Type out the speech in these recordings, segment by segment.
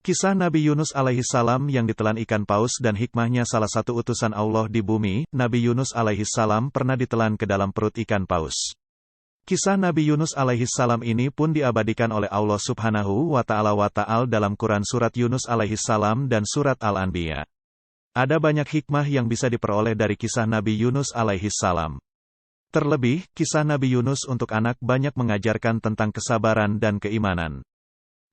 Kisah Nabi Yunus alaihissalam yang ditelan ikan paus dan hikmahnya. Salah satu utusan Allah di bumi, Nabi Yunus alaihissalam pernah ditelan ke dalam perut ikan paus. Kisah Nabi Yunus alaihissalam ini pun diabadikan oleh Allah Subhanahu wa Ta'ala dalam Quran surat Yunus alaihissalam dan surat Al-Anbiya. Ada banyak hikmah yang bisa diperoleh dari kisah Nabi Yunus alaihissalam. Terlebih, kisah Nabi Yunus untuk anak banyak mengajarkan tentang kesabaran dan keimanan.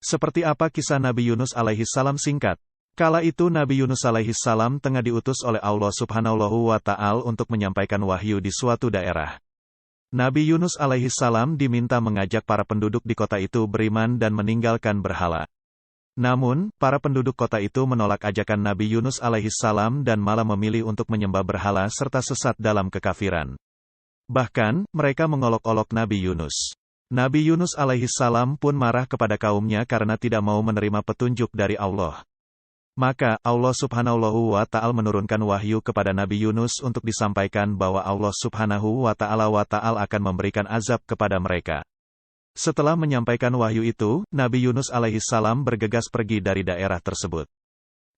Seperti apa kisah Nabi Yunus alaihissalam singkat? Kala itu Nabi Yunus alaihissalam tengah diutus oleh Allah Subhanahu wa Ta'ala untuk menyampaikan wahyu di suatu daerah. Nabi Yunus alaihissalam diminta mengajak para penduduk di kota itu beriman dan meninggalkan berhala. Namun, para penduduk kota itu menolak ajakan Nabi Yunus alaihissalam dan malah memilih untuk menyembah berhala serta sesat dalam kekafiran. Bahkan, mereka mengolok-olok Nabi Yunus. Nabi Yunus alaihissalam pun marah kepada kaumnya karena tidak mau menerima petunjuk dari Allah. Maka, Allah Subhanahu wa Ta'ala menurunkan wahyu kepada Nabi Yunus untuk disampaikan bahwa Allah Subhanahu wa Ta'ala akan memberikan azab kepada mereka. Setelah menyampaikan wahyu itu, Nabi Yunus alaihissalam bergegas pergi dari daerah tersebut.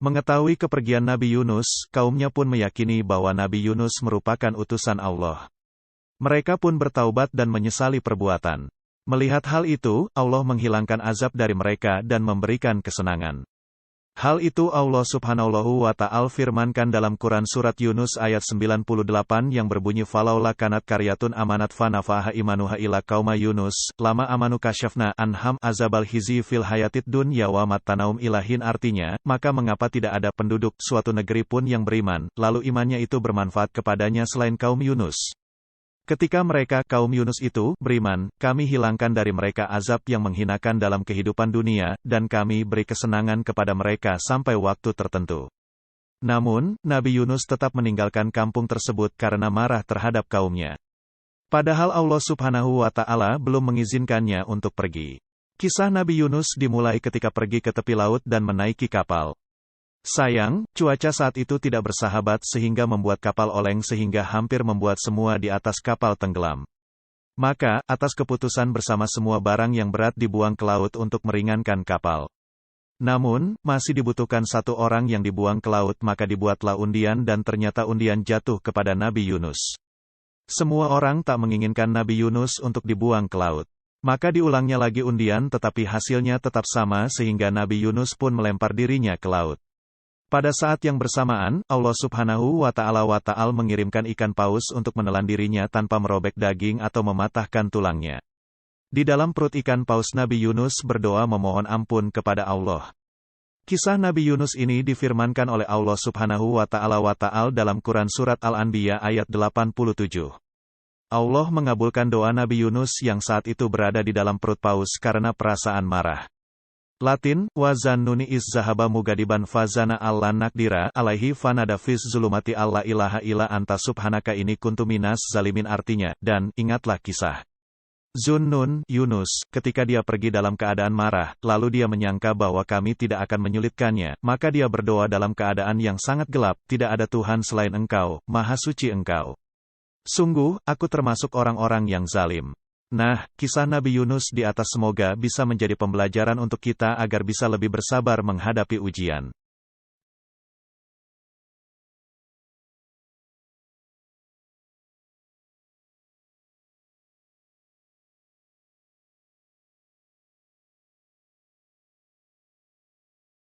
Mengetahui kepergian Nabi Yunus, kaumnya pun meyakini bahwa Nabi Yunus merupakan utusan Allah. Mereka pun bertaubat dan menyesali perbuatan. Melihat hal itu, Allah menghilangkan azab dari mereka dan memberikan kesenangan. Hal itu Allah Subhanahu wa Ta'ala firmankan dalam Quran surat Yunus ayat 98 yang berbunyi falaula kanat karyatun amanat fanafaha imanuha ila qauma Yunus, lama amanu kasyafna anham azabal khizi fil hayatid dunya wa matanaum ilahin. Artinya, maka mengapa tidak ada penduduk suatu negeri pun yang beriman, lalu imannya itu bermanfaat kepadanya selain kaum Yunus. Ketika mereka, kaum Yunus itu, beriman, kami hilangkan dari mereka azab yang menghinakan dalam kehidupan dunia, dan kami beri kesenangan kepada mereka sampai waktu tertentu. Namun, Nabi Yunus tetap meninggalkan kampung tersebut karena marah terhadap kaumnya. Padahal Allah Subhanahu wa Ta'ala belum mengizinkannya untuk pergi. Kisah Nabi Yunus dimulai ketika pergi ke tepi laut dan menaiki kapal. Sayang, cuaca saat itu tidak bersahabat sehingga membuat kapal oleng sehingga hampir membuat semua di atas kapal tenggelam. Maka, atas keputusan bersama semua barang yang berat dibuang ke laut untuk meringankan kapal. Namun, masih dibutuhkan satu orang yang dibuang ke laut maka dibuatlah undian dan ternyata undian jatuh kepada Nabi Yunus. Semua orang tak menginginkan Nabi Yunus untuk dibuang ke laut. Maka diulangnya lagi undian tetapi hasilnya tetap sama sehingga Nabi Yunus pun melempar dirinya ke laut. Pada saat yang bersamaan, Allah Subhanahu wa Ta'ala mengirimkan ikan paus untuk menelan dirinya tanpa merobek daging atau mematahkan tulangnya. Di dalam perut ikan paus Nabi Yunus berdoa memohon ampun kepada Allah. Kisah Nabi Yunus ini difirmankan oleh Allah Subhanahu wa Ta'ala dalam Quran surat Al-Anbiya ayat 87. Allah mengabulkan doa Nabi Yunus yang saat itu berada di dalam perut paus karena perasaan marah. Latin, wazan nuni is zahaba mugadiban fazana alla nakdira alaihi fanada fis zulumati alla ilaha illa anta subhanaka ini kuntuminas zalimin. Artinya, dan, ingatlah kisah Zunnun, Yunus, ketika dia pergi dalam keadaan marah, lalu dia menyangka bahwa kami tidak akan menyulitkannya, maka dia berdoa dalam keadaan yang sangat gelap, tidak ada Tuhan selain Engkau, Maha Suci Engkau. Sungguh, aku termasuk orang-orang yang zalim. Nah, kisah Nabi Yunus di atas semoga bisa menjadi pembelajaran untuk kita agar bisa lebih bersabar menghadapi ujian.